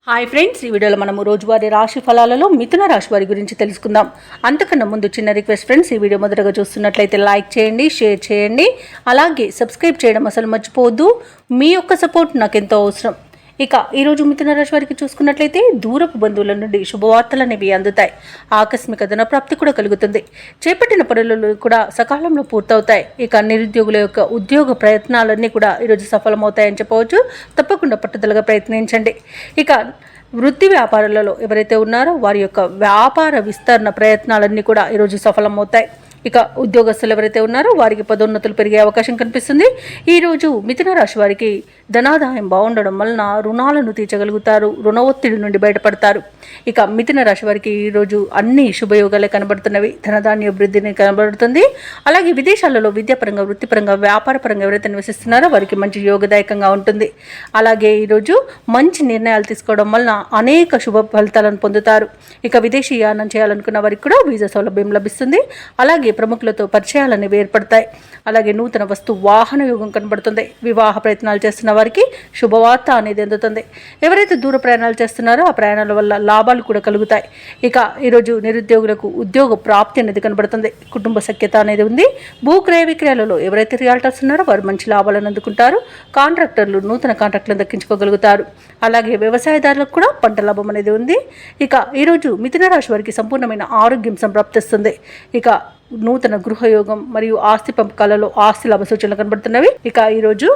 Hi friends, ఈ వీడియోలో మనము రోజువారీ రాశి ఫలాలలో మిథున రాశి వారి గురించి తెలుసుకుందాం. అంతకన్నా ముందు చిన్న రిక్వెస్ట్ ఫ్రెండ్స్, ఈ వీడియో మొదటగా చూస్తున్నట్లయితే లైక్ చేయండి, షేర్ చేయండి, అలాగే సబ్స్క్రైబ్ చేయడం అసలు మర్చిపోవద్దు. మీ యొక్క సపోర్ట్ నాకు ఎంతో అవసరం. ఇక ఈరోజు మిథున రాశి వారికి చూసుకున్నట్లయితే దూరపు బంధువుల నుండి శుభవార్తలు అనేవి అందుతాయి. ఆకస్మిక ధనప్రాప్తి కూడా కలుగుతుంది. చేపట్టిన పనులు కూడా సకాలంలో పూర్తవుతాయి. ఇక నిరుద్యోగుల యొక్క ఉద్యోగ ప్రయత్నాలన్నీ కూడా ఈరోజు సఫలమవుతాయని చెప్పవచ్చు. తప్పకుండా పట్టుదలగా ప్రయత్నించండి. ఇక వృత్తి వ్యాపారాలలో ఎవరైతే ఉన్నారో వారి యొక్క వ్యాపార విస్తరణ ప్రయత్నాలన్నీ కూడా ఈరోజు సఫలమవుతాయి. ఇక ఉద్యోగస్తులు ఎవరైతే ఉన్నారో వారికి పదోన్నతులు పెరిగే అవకాశం కనిపిస్తుంది. ఈరోజు మిథున రాశి వారికి ధనాదాయం బాగుండడం వలన రుణాలను తీర్చగలుగుతారు. రుణ ఒత్తిడి నుండి బయటపడతారు. ఇక మిథున రాశి వారికి ఈరోజు అన్ని శుభయోగాలే కనబడుతున్నవి. ధనధాన్య వృద్ధిని కనబడుతుంది. అలాగే విదేశాలలో విద్యాపరంగా, వృత్తిపరంగా, వ్యాపారపరంగా ఎవరైతే నివసిస్తున్నారో వారికి మంచి యోగదాయకంగా ఉంటుంది. అలాగే ఈరోజు మంచి నిర్ణయాలు తీసుకోవడం వలన అనేక శుభ ఫలితాలను పొందుతారు. ఇక విదేశీ యానం చేయాలనుకున్న వారికి కూడా వీసా సౌలభ్యం లభిస్తుంది. అలాగే ప్రముఖులతో పరిచయాలు అనేవి ఏర్పడతాయి. అలాగే నూతన వస్తు వాహన యోగం కనబడుతుంది. వివాహ ప్రయత్నాలు చేస్తున్న వారికి శుభవార్త అనేది అందుతుంది. ఎవరైతే దూర ప్రయాణాలు చేస్తున్నారో ఆ ప్రయాణాల వల్ల లాభాలు కూడా కలుగుతాయి. ఇక ఈరోజు నిరుద్యోగులకు ఉద్యోగ ప్రాప్తి అనేది కనబడుతుంది. కుటుంబ సఖ్యత అనేది ఉంది. భూక్రయ విక్రయాలలో ఎవరైతే రియాల్టర్స్ ఉన్నారో వారు మంచి లాభాలను అందుకుంటారు. కాంట్రాక్టర్లు నూతన కాంట్రాక్టులను దక్కించుకోగలుగుతారు. అలాగే వ్యవసాయదారులకు కూడా పంట లాభం అనేది ఉంది. ఇక ఈరోజు మిథున రాశి వారికి సంపూర్ణమైన ఆరోగ్యం సంప్రాప్తిస్తుంది. ఇక నూతన గృహయోగం మరియు ఆస్తి పంపకాలలో ఆస్తి లాభ సూచనలు కనబడుతున్నవి. ఇక ఈరోజు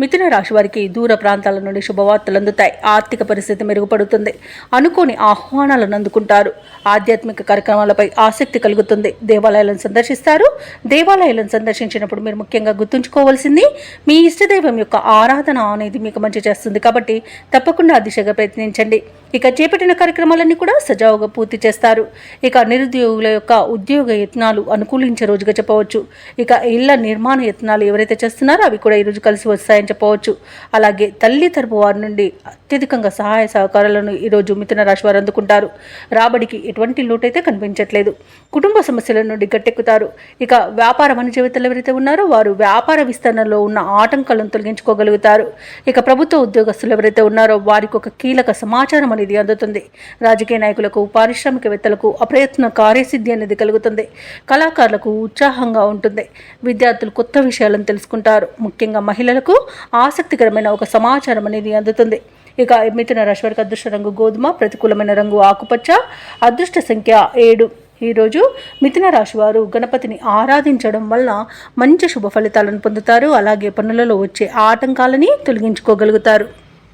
మిథున రాశి వారికి దూర ప్రాంతాల నుండి శుభవార్తలు అందుతాయి. ఆర్థిక పరిస్థితి మెరుగుపడుతుంది. అనుకోని ఆహ్వానాలను అందుకుంటారు. ఆధ్యాత్మిక కార్యక్రమాలపై ఆసక్తి కలుగుతుంది. దేవాలయాలను సందర్శిస్తారు. దేవాలయాలను సందర్శించినప్పుడు మీరు ముఖ్యంగా గుర్తుంచుకోవాల్సింది మీ ఇష్టదైవం యొక్క ఆరాధన అనేది మీకు మంచి చేస్తుంది. కాబట్టి తప్పకుండా ఆ దిశగా ప్రయత్నించండి. ఇక చేపట్టిన కార్యక్రమాలన్నీ కూడా సజావుగా పూర్తి చేస్తారు. ఇక నిరుద్యోగుల యొక్క ఉద్యోగ యత్నాలు అనుకూలించే రోజుగా చెప్పవచ్చు. ఇక ఇళ్ల నిర్మాణ యత్నాలు ఎవరైతే చేస్తున్నారో అవి కూడా ఈరోజు కలిసి వస్తాయని చెప్పవచ్చు. అలాగే తల్లి తరపు వారి నుండి అత్యధికంగా సహాయ సహకారాలను ఈరోజు మిథున రాశి వారు అందుకుంటారు. రాబడికి ఎటువంటి లోటైతే కనిపించట్లేదు. కుటుంబ సమస్యల నుండి గట్టెక్కుతారు. ఇక వ్యాపార వాణిజ్యవేత్తలు ఎవరైతే ఉన్నారో వారు వ్యాపార విస్తరణలో ఉన్న ఆటంకాలను తొలగించుకోగలుగుతారు. ఇక ప్రభుత్వ ఉద్యోగస్తులు ఎవరైతే ఉన్నారో వారికి ఒక కీలక సమాచారం అనేది అందుతుంది. రాజకీయ నాయకులకు, పారిశ్రామికవేత్తలకు అప్రయత్న కార్యసిద్ధి అనేది కలుగుతుంది. కళాకారులకు ఉత్సాహంగా ఉంటుంది. విద్యార్థులు కొత్త విషయాలను తెలుసుకుంటారు. ముఖ్యంగా మహిళలకు ఆసక్తికరమైన ఒక సమాచారం అనేది అందుతుంది. ఇక మిథున రాశి వారికి అదృష్ట రంగు గోధుమ, ప్రతికూలమైన రంగు ఆకుపచ్చ, అదృష్ట సంఖ్య 7. ఈరోజు మిథున రాశి వారు గణపతిని ఆరాధించడం వల్ల మంచి శుభ ఫలితాలను పొందుతారు. అలాగే పనులలో వచ్చే ఆటంకాలని తొలగించుకోగలుగుతారు.